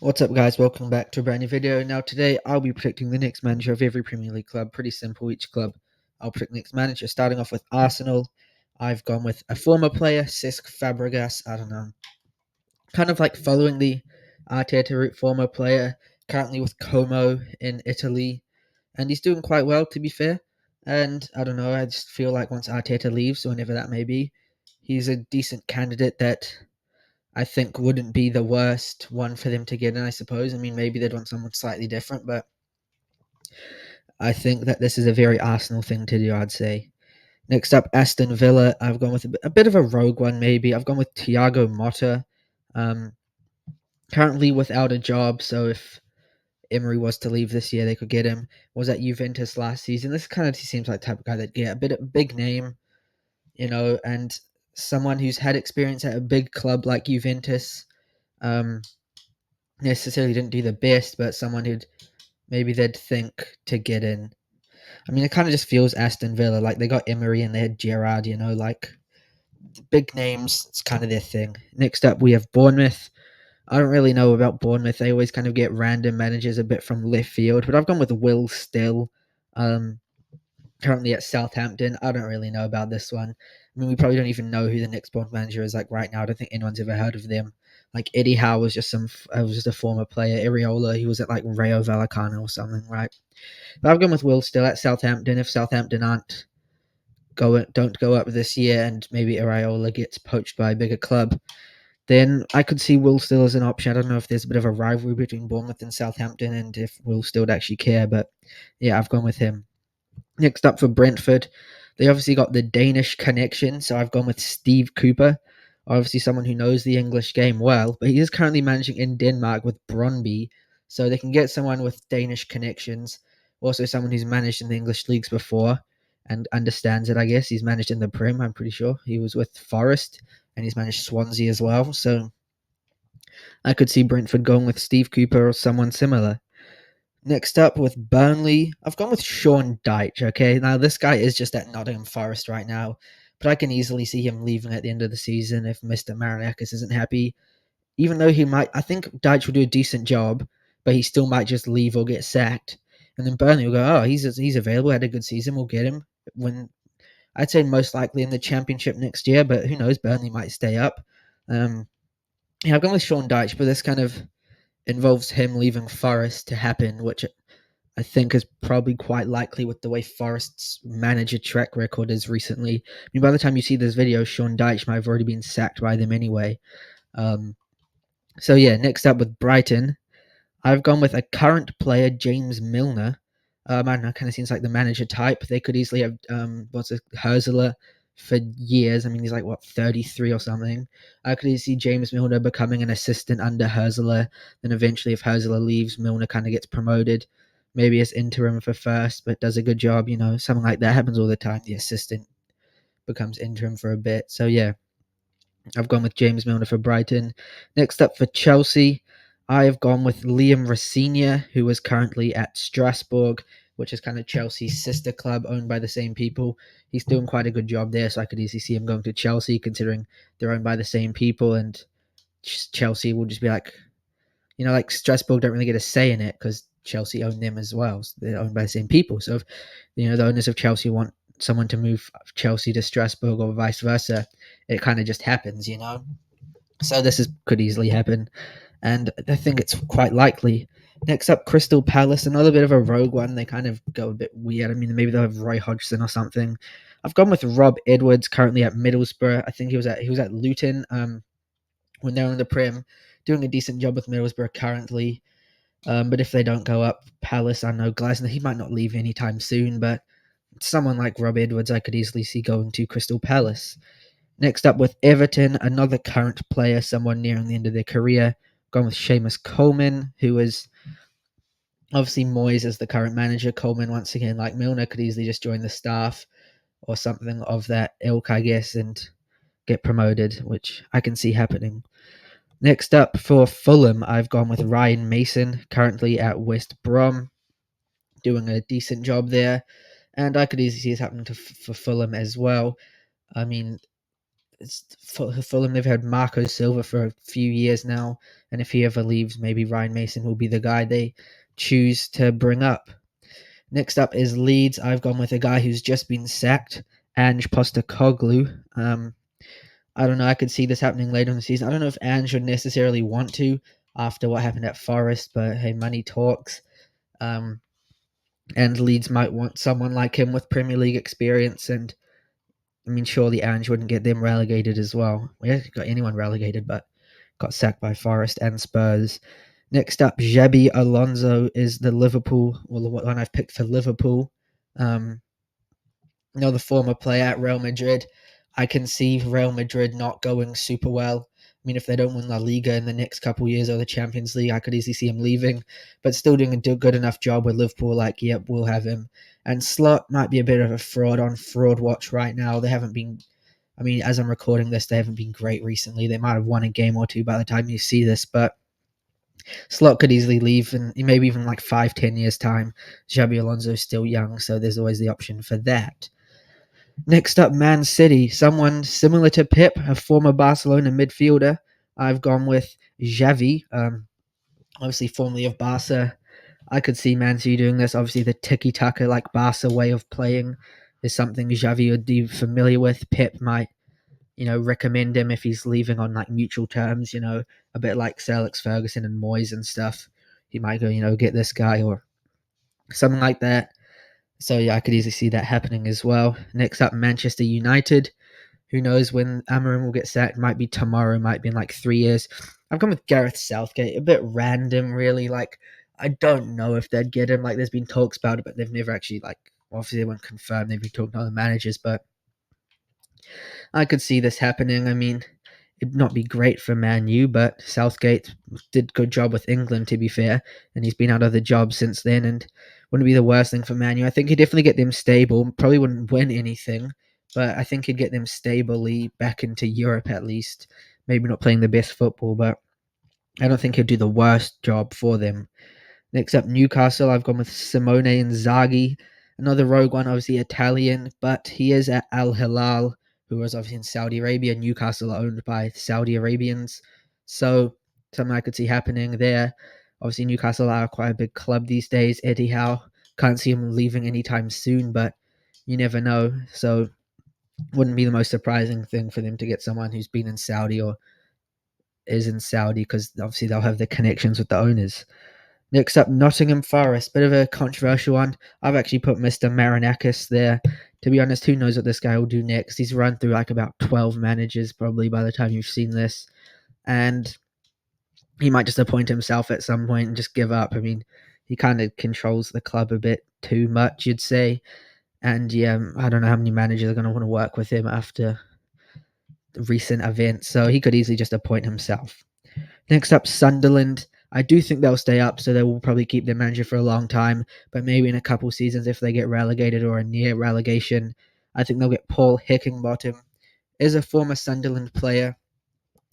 What's up, guys? Welcome back to a brand new video. Now, today I'll be predicting the next manager of every Premier League club. Pretty simple, each club I'll predict next manager. Starting off with Arsenal, I've gone with a former player, Cesc Fabregas. I don't know, kind of like following the Arteta route, former player, currently with Como in Italy, and he's doing quite well, to be fair. And I don't know, I just feel like once Arteta leaves, whenever that may be, he's a decent candidate that I think wouldn't be the worst one for them to get in, I suppose. I mean, maybe they'd want someone slightly different, but I think that this is a very Arsenal thing to do, I'd say. Next up, Aston Villa. I've gone with a bit of a rogue one, maybe. I've gone with Thiago Motta. Um, Currently without a job, so if Emery was to leave this year, they could get him. Was at Juventus last season. This kind of seems like the type of guy that get a bit of a big name, and someone who's had experience at a big club like Juventus. Um, Necessarily didn't do the best, but someone who'd maybe they'd think to get in. I mean, it kind of just feels Aston Villa. Like they got Emery and they had Gerrard, like big names. It's kind of their thing. Next up, we have Bournemouth. I don't really know about Bournemouth. They always kind of get random managers a bit from left field, but I've gone with Will Still. Um, Currently at Southampton. I don't really know about this one. I mean, we probably don't even know who the next Bond manager is like right now. I don't think anyone's ever heard of them. Like Eddie Howe was just a former player. Areola, he was at like Rayo Vallecano or something, right? But I've gone with Will Still at Southampton. If Southampton don't go up this year, and maybe Areola gets poached by a bigger club, then I could see Will Still as an option. I don't know if there's a bit of a rivalry between Bournemouth and Southampton, and if Will Still would actually care, but yeah, I've gone with him. Next up for Brentford, they obviously got the Danish connection, so I've gone with Steve Cooper. Obviously, someone who knows the English game well, but he is currently managing in Denmark with Brøndby, so they can get someone with Danish connections. Also, someone who's managed in the English leagues before and understands it, I guess. He's managed in the Prem, I'm pretty sure. He was with Forest, and he's managed Swansea as well, so I could see Brentford going with Steve Cooper or someone similar. Next up with Burnley, I've gone with Sean Dyche. Okay, now this guy is just at Nottingham Forest right now, but I can easily see him leaving at the end of the season if Mr. Marinakis isn't happy. Even though I think Dyche will do a decent job, but he still might just leave or get sacked. And then Burnley will go, oh, he's available, had a good season, we'll get him. When I'd say most likely in the Championship next year, but who knows? Burnley might stay up. Um, yeah, I've gone with Sean Dyche, but this kind of involves him leaving Forest to happen, which I think is probably quite likely with the way Forest's manager track record is recently. I mean, by the time you see this video, Sean Dyche might have already been sacked by them anyway. Um, so yeah, next up with Brighton, I've gone with a current player, James Milner. I don't know, kind of seems like the manager type. They could easily have Hurzeler for years. I mean, he's like what 33 or something. I could see James Milner becoming an assistant under Hurzeler. Then eventually, if Hurzeler leaves, Milner kind of gets promoted. Maybe as interim for first, but does a good job. Something like that happens all the time. The assistant becomes interim for a bit. So yeah, I've gone with James Milner for Brighton. Next up for Chelsea, I have gone with Liam Rosenior, who is currently at Strasbourg, which is kind of Chelsea's sister club owned by the same people. He's doing quite a good job there, so I could easily see him going to Chelsea, considering they're owned by the same people, and Chelsea will just be like Strasbourg don't really get a say in it because Chelsea own them as well. So they're owned by the same people. So if the owners of Chelsea want someone to move Chelsea to Strasbourg or vice versa, it kind of just happens. So could easily happen, and I think it's quite likely. Next up, Crystal Palace, another bit of a rogue one. They kind of go a bit weird. I mean, maybe they'll have Roy Hodgson or something. I've gone with Rob Edwards, currently at Middlesbrough. I think he was at Luton when they're in the Prem, doing a decent job with Middlesbrough currently. But if they don't go up, Palace, I know Glasner, he might not leave anytime soon, but someone like Rob Edwards I could easily see going to Crystal Palace. Next up with Everton, another current player, someone nearing the end of their career, gone with Seamus Coleman, who is obviously Moyes as the current manager. Coleman, once again, like Milner, could easily just join the staff or something of that ilk, I guess, and get promoted, which I can see happening. Next up for Fulham, I've gone with Ryan Mason, currently at West Brom, doing a decent job there, and I could easily see this happening for Fulham as well. I mean, Fulham, they've had Marco Silva for a few years now, and if he ever leaves, maybe Ryan Mason will be the guy they choose to bring up. Next up is Leeds. I've gone with a guy who's just been sacked, Ange Postecoglou. I don't know. I could see this happening later in the season. I don't know if Ange would necessarily want to after what happened at Forest, but hey, money talks. And Leeds might want someone like him with Premier League experience. And I mean, surely Ange wouldn't get them relegated as well. We haven't got anyone relegated, but got sacked by Forest and Spurs. Next up, Xabi Alonso is the one I've picked for Liverpool. The former player at Real Madrid. I can see Real Madrid not going super well. I mean, if they don't win La Liga in the next couple of years or the Champions League, I could easily see him leaving, but still doing a good enough job with Liverpool. Like, yep, we'll have him. And Slot might be a bit of a fraud on fraud watch right now. They haven't been. I mean, as I'm recording this, they haven't been great recently. They might have won a game or two by the time you see this, but Slot could easily leave in maybe even like 5-10 years' time. Xabi Alonso's still young, so there's always the option for that. Next up, Man City. Someone similar to Pep, a former Barcelona midfielder. I've gone with Xavi, obviously formerly of Barca. I could see Man City doing this. Obviously, the tiki-taka like Barca way of playing is something Xavi would be familiar with. Pep might, recommend him if he's leaving on like mutual terms, a bit like Sir Alex Ferguson and Moyes and stuff. He might go, get this guy or something like that. So yeah, I could easily see that happening as well. Next up, Manchester United. Who knows when Amorim will get sacked? Might be tomorrow, might be in like 3 years. I've gone with Gareth Southgate. A bit random, really. Like, I don't know if they'd get him. Like, there's been talks about it, but they've never actually, obviously they won't confirm. They've been talking to other managers, but I could see this happening. I mean, it'd not be great for Man U, but Southgate did a good job with England, to be fair, and he's been out of the job since then, and wouldn't be the worst thing for Man U. I think he'd definitely get them stable. Probably wouldn't win anything, but I think he'd get them stably back into Europe at least. Maybe not playing the best football, but I don't think he'd do the worst job for them. Next up, Newcastle. I've gone with Simone Inzaghi. Another rogue one, obviously Italian, but he is at Al Hilal, who was obviously in Saudi Arabia. Newcastle are owned by Saudi Arabians. So, something I could see happening there. Obviously, Newcastle are quite a big club these days. Eddie Howe. Can't see him leaving anytime soon, but you never know. So, wouldn't be the most surprising thing for them to get someone who's been in Saudi or is in Saudi, because obviously they'll have the connections with the owners. Next up, Nottingham Forest. Bit of a controversial one. I've actually put Mr. Marinakis there. To be honest, who knows what this guy will do next? He's run through like about 12 managers probably by the time you've seen this. And he might just appoint himself at some point and just give up. I mean, he kind of controls the club a bit too much, you'd say. And yeah, I don't know how many managers are going to want to work with him after the recent events. So he could easily just appoint himself. Next up, Sunderland. I do think they'll stay up, so they will probably keep their manager for a long time. But maybe in a couple seasons, if they get relegated or are near relegation, I think they'll get Paul Hickinbottom. Is a former Sunderland player,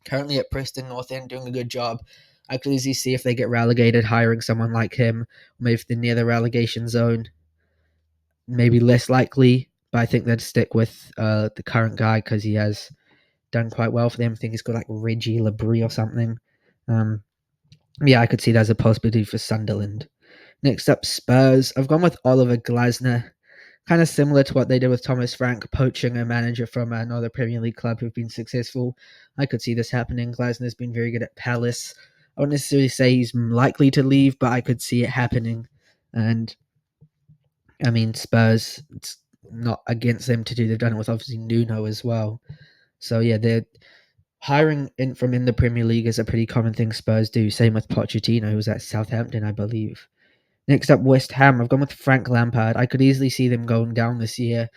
currently at Preston North End, doing a good job. I could easily see if they get relegated, hiring someone like him. Maybe if they're near the relegation zone, maybe less likely. But I think they'd stick with the current guy because he has done quite well for them. I think he's called like Reggie Labrie or something. Yeah, I could see that as a possibility for Sunderland. Next up, Spurs. I've gone with Oliver Glasner. Kind of similar to what they did with Thomas Frank, poaching a manager from another Premier League club who've been successful. I could see this happening. Glasner's been very good at Palace. I wouldn't necessarily say he's likely to leave, but I could see it happening. And, I mean, Spurs, it's not against them to do. They've done it with obviously Nuno as well. So, yeah, they're hiring in the Premier League is a pretty common thing Spurs do. Same with Pochettino, who was at Southampton, I believe. Next up, West Ham. I've gone with Frank Lampard. I could easily see them going down this year,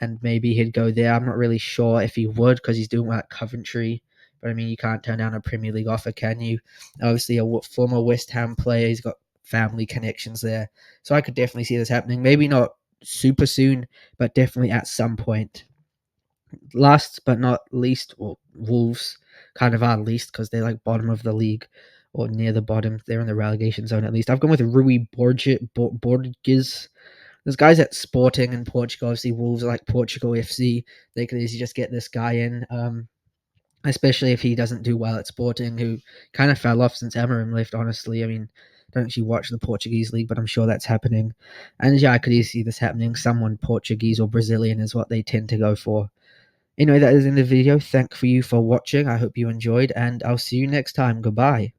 and maybe he'd go there. I'm not really sure if he would because he's doing well at Coventry. But I mean, you can't turn down a Premier League offer, can you? Obviously, a former West Ham player. He's got family connections there. So I could definitely see this happening. Maybe not super soon, but definitely at some point. Last but not least, well, Wolves kind of are least because they're like bottom of the league or near the bottom. They're in the relegation zone at least. I've gone with Rui Borges. There's guys at Sporting in Portugal. Obviously, Wolves are like Portugal FC. They could easily just get this guy in, especially if he doesn't do well at Sporting, who kind of fell off since Amorim left, honestly. I mean, I don't actually watch the Portuguese league, but I'm sure that's happening. And yeah, I could easily see this happening. Someone Portuguese or Brazilian is what they tend to go for. Anyway, that is in the video. Thank you for watching. I hope you enjoyed, and I'll see you next time. Goodbye.